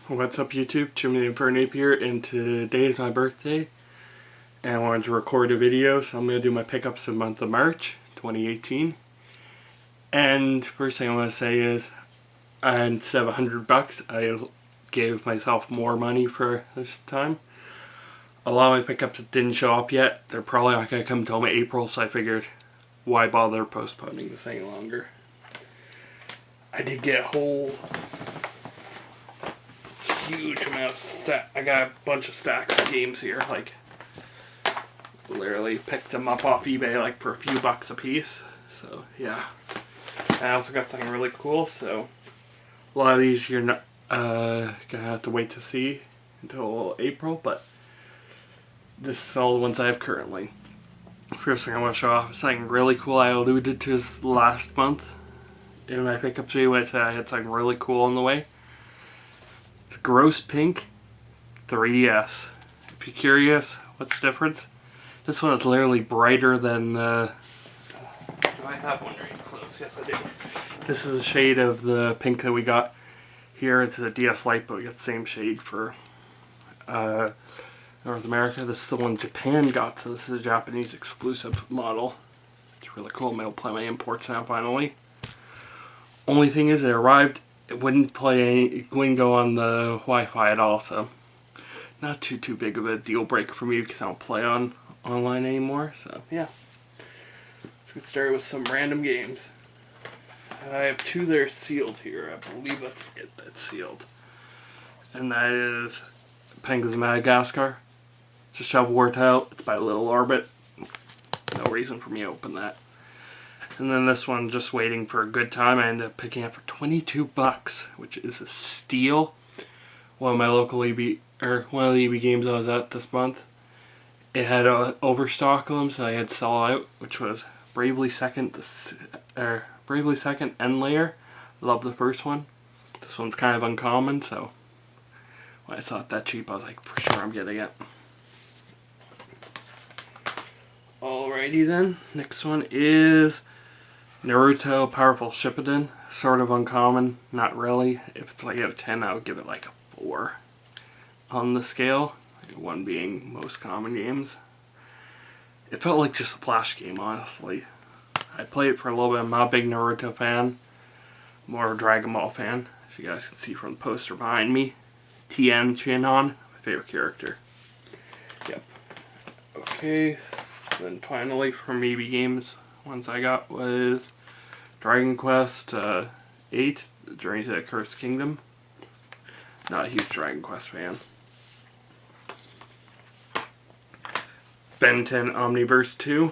What's up YouTube, Chimney and Fernape here, and today is my birthday and I wanted to record a video, so I'm going to do my pickups for the month of March 2018. And first thing I want to say is, instead of $100, I gave myself more money for this time. A lot of my pickups didn't show up yet. They're probably not going to come until April, so I figured why bother postponing this any longer. I did get a whole huge amount of I got a bunch of stacks of games here, like literally picked them up off eBay like for a few bucks a piece. So yeah, I also got something really cool, so a lot of these you're not gonna have to wait to see until April, but this is all the ones I have currently. First thing I want to show off is something really cool I alluded to this last month in my pickup video. I said I had something really cool on the way. It's a gross pink 3DS. If you're curious, what's the difference? This one is literally brighter than do I have one right close? Yes, I do. This is a shade of the pink that we got here. It's a DS Lite, but we got the same shade for North America. This is the one Japan got, so this is a Japanese exclusive model. It's really cool. I'm able to play my imports now finally. Only thing is, it arrived. It wouldn't go on the Wi-Fi at all, so not too big of a deal breaker for me because I don't play online anymore. So yeah, let's get started with some random games. I have two that are sealed here. I believe that's it that's sealed, and that is Penguins of Madagascar. It's a shovelware tile. It's by Little Orbit. No reason for me to open that. And then this one, just waiting for a good time, I ended up picking up for $22, which is a steal. One of my local EB, or one of the EB games I was at this month, it had overstock of them, so I had to sell out, which was Bravely Second End Layer. Love the first one. This one's kind of uncommon, so when I saw it that cheap, I was like, for sure I'm getting it. Alrighty then, next one is Naruto Powerful Shippuden. Sort of uncommon, not really. If it's like out of 10, I would give it like a 4 on the scale. 1 being most common games. It felt like just a flash game, honestly. I played it for a little bit. I'm not a big Naruto fan. More of a Dragon Ball fan. As you guys can see from the poster behind me. Tien Shinhan, my favorite character. Yep. Okay, then finally from EB Games, ones I got was Dragon Quest 8, Journey to the Cursed Kingdom. Not a huge Dragon Quest fan. Ben 10 Omniverse 2,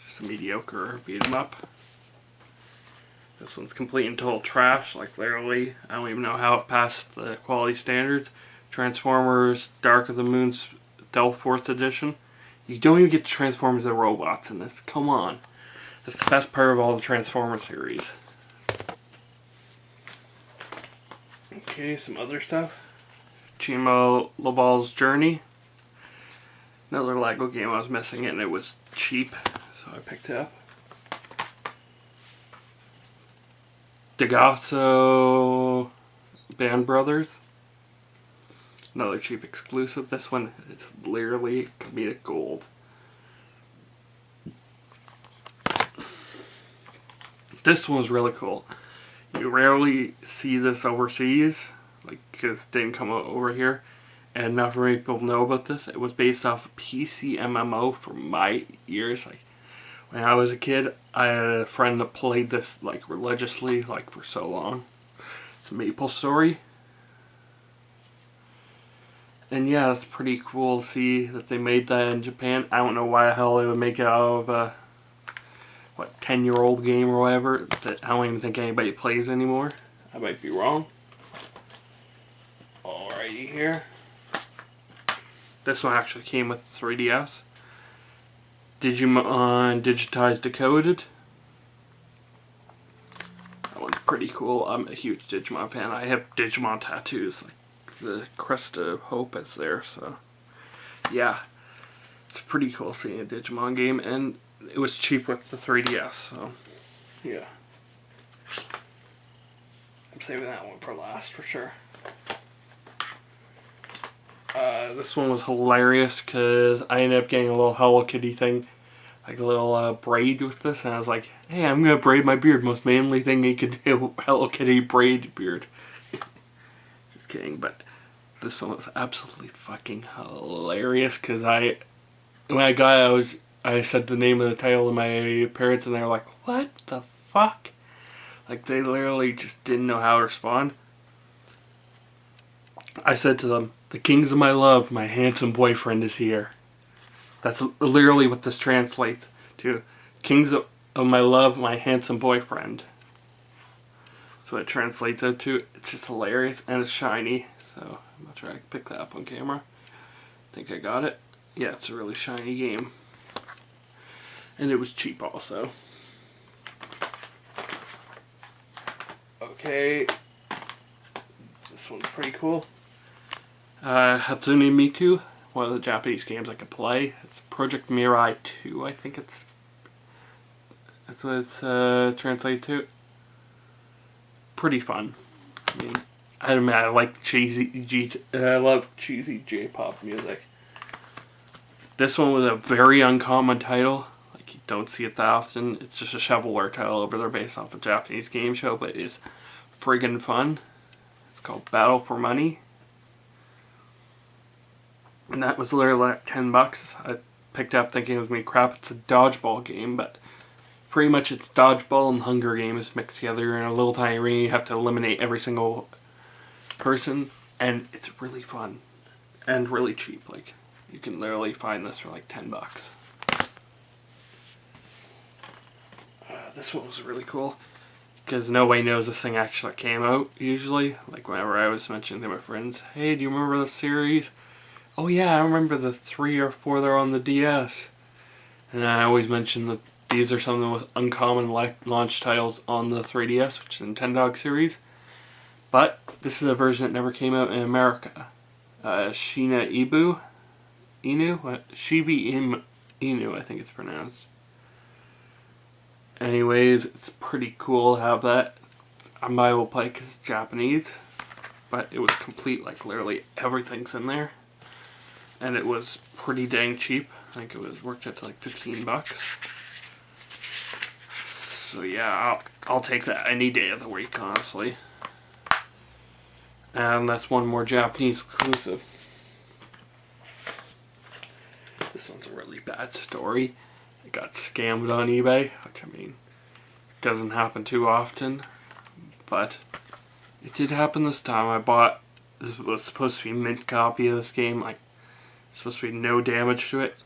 just a mediocre beat 'em up. This one's complete and total trash, like literally, I don't even know how it passed the quality standards. Transformers Dark of the Moon's Stealth Force Edition. You don't even get to Transformers the robots in this. Come on. That's the best part of all the Transformers series. Okay, some other stuff. Chima Labal's Journey. Another Lego game I was missing and it was cheap, so I picked it up. Dagasso Band Brothers. Another cheap exclusive. This one is literally comedic gold. This one was really cool. You rarely see this overseas, like, because it didn't come over here, and not very many people know about this. It was based off of PC MMO for my years. Like, when I was a kid, I had a friend that played this like religiously, like for so long. It's a Maple Story. And yeah, that's pretty cool to see that they made that in Japan. I don't know why the hell they would make it out of a 10-year-old game or whatever that I don't even think anybody plays anymore. I might be wrong. Alrighty here. This one actually came with 3DS. Digimon Digitized Decoded. That one's pretty cool. I'm a huge Digimon fan. I have Digimon tattoos. Like the crest of hope is there, so yeah. It's pretty cool seeing a Digimon game, and it was cheap with the 3DS, so yeah. I'm saving that one for last for sure. This one was hilarious because I ended up getting a little Hello Kitty thing, like a little braid with this, and I was like, hey, I'm going to braid my beard. Most manly thing you could do, Hello Kitty braid beard. Just kidding, but this one was absolutely fucking hilarious because when I got it, I said the name of the title to my parents, and they were like, what the fuck? Like, they literally just didn't know how to respond. I said to them, the kings of my love, my handsome boyfriend is here. That's literally what this translates to. Kings of my love, my handsome boyfriend. That's what it translates out to. It's just hilarious, and it's shiny. So, I'm going to try to pick that up on camera. I think I got it. Yeah, it's a really shiny game. And it was cheap also. Okay. This one's pretty cool. Hatsune Miku, one of the Japanese games I could play. It's Project Mirai 2, I think that's what it's translated to. Pretty fun. I mean, I like I love cheesy J-pop music. This one was a very uncommon title. Like, you don't see it that often. It's just a shovelware title over there based off a Japanese game show, but it's friggin' fun. It's called Battle for Money. And that was literally like $10. I picked up thinking it was going to be crap. It's a dodgeball game, but pretty much it's dodgeball and Hunger Games mixed together. You're in a little tiny ring. You have to eliminate every single person, and it's really fun and really cheap. Like, you can literally find this for like $10. This one was really cool because nobody knows this thing actually came out usually. Like, whenever I was mentioning to my friends, hey, do you remember the series? Oh yeah, I remember the 3 or 4 that are on the DS. And I always mention that these are some of the most uncommon launch titles on the 3DS, which is the Nintendo series. But this is a version that never came out in America. Inu? Shibi Inu, I think it's pronounced. Anyways, it's pretty cool to have that. I might will play because it's Japanese. But it was complete, like literally everything's in there. And it was pretty dang cheap. I think it was worked out to like $15. So yeah, I'll take that any day of the week, honestly. And that's one more Japanese exclusive. This one's a really bad story. I got scammed on eBay, which I mean, doesn't happen too often. But it did happen this time. This was supposed to be a mint copy of this game, like supposed to be no damage to it.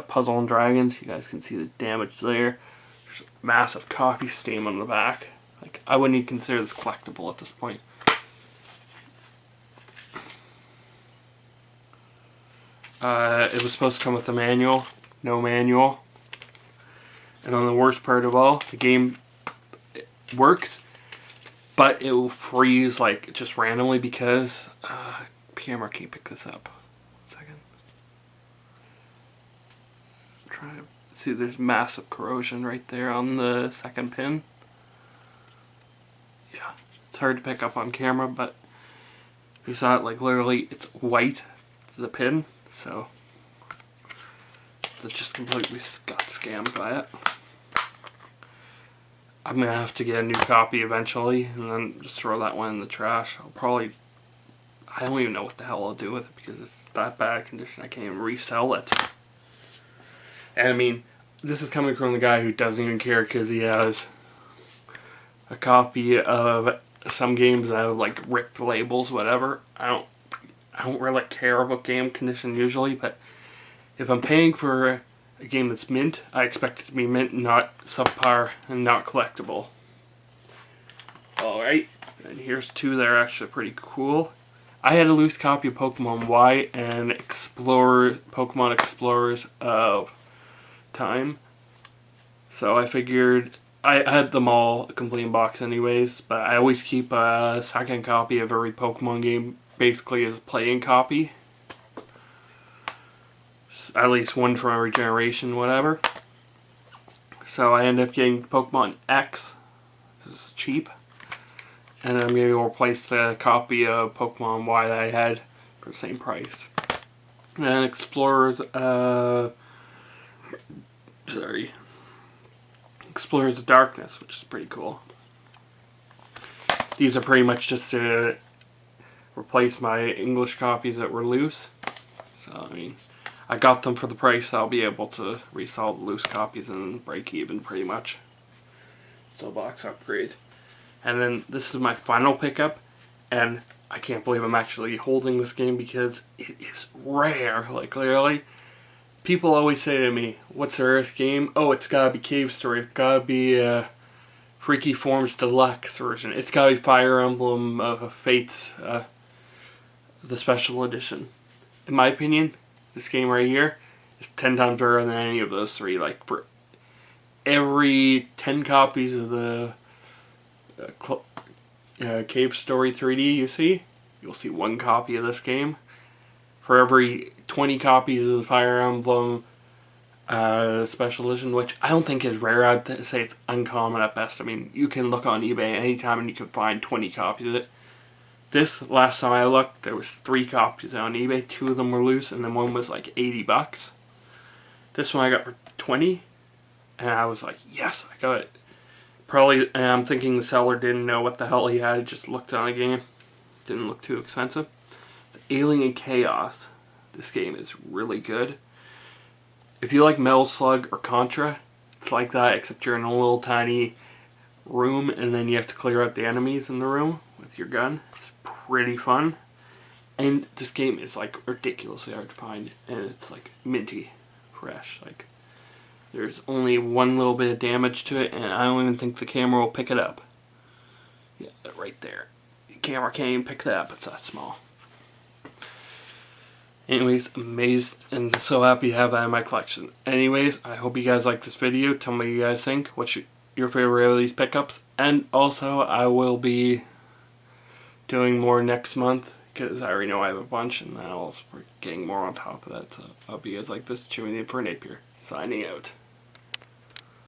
Puzzle and Dragons, you guys can see the damage there. There's a massive copy stain on the back. Like, I wouldn't even consider this collectible at this point. It was supposed to come with a manual. No manual. And on the worst part of all, the game works, but it will freeze like just randomly because camera can't pick this up. Trying to see, there's massive corrosion right there on the second pin. Yeah, it's hard to pick up on camera, but you saw it, like literally it's white to the pin, so that just completely got scammed by it. I'm gonna have to get a new copy eventually and then just throw that one in the trash. I don't even know what the hell I'll do with it because it's that bad condition I can't even resell it. And I mean, this is coming from the guy who doesn't even care because he has a copy of some games that have like ripped labels, whatever. I don't really care about game condition usually, but if I'm paying for a game that's mint, I expect it to be mint, not subpar, and not collectible. Alright, and here's 2 that are actually pretty cool. I had a loose copy of Pokemon Y and Pokemon Explorers of Time, so I figured I had them all complete in box anyways, but I always keep a second copy of every Pokemon game basically as a playing copy, at least one from every generation, whatever. So I ended up getting Pokemon X. This is cheap, and I'm going to replace the copy of Pokemon Y that I had for the same price. And then Explorers, Explorers of Darkness, which is pretty cool. These are pretty much just to replace my English copies that were loose. So, I mean, I got them for the price. I'll be able to resell the loose copies and break even pretty much. So, box upgrade. And then this is my final pickup. And I can't believe I'm actually holding this game because it is rare. Like, literally, people always say to me, what's the rarest game? Oh, it's gotta be Cave Story. It's gotta be Freaky Forms Deluxe version. It's gotta be Fire Emblem Fates, the special edition. In my opinion, this game right here is 10 times better than any of those three. Like, for every 10 copies of the Cave Story 3D you see, you'll see one copy of this game. For every 20 copies of the Fire Emblem special edition, which I don't think is rare, I'd say it's uncommon at best. I mean, you can look on eBay anytime and you can find 20 copies of it. This, last time I looked, there was 3 copies on eBay. 2 of them were loose, and then one was like $80. This one I got for 20, and I was like, yes, I got it. Probably, I'm thinking the seller didn't know what the hell he had, just looked on the game. Didn't look too expensive. The Alien Chaos. This game is really good. If you like Metal Slug or Contra, it's like that, except you're in a little tiny room, and then you have to clear out the enemies in the room with your gun. It's pretty fun. And this game is like ridiculously hard to find, and it's like minty fresh. Like, there's only one little bit of damage to it, and I don't even think the camera will pick it up. Yeah, right there. The camera can't even pick that up, it's that small. Anyways, amazed and so happy to have that in my collection. Anyways, I hope you guys like this video. Tell me what you guys think. What's your favorite of these pickups? And also, I will be doing more next month, because I already know I have a bunch, and then I'll also be getting more on top of that. So I hope you guys like this. Chewing in for Napier. Signing out.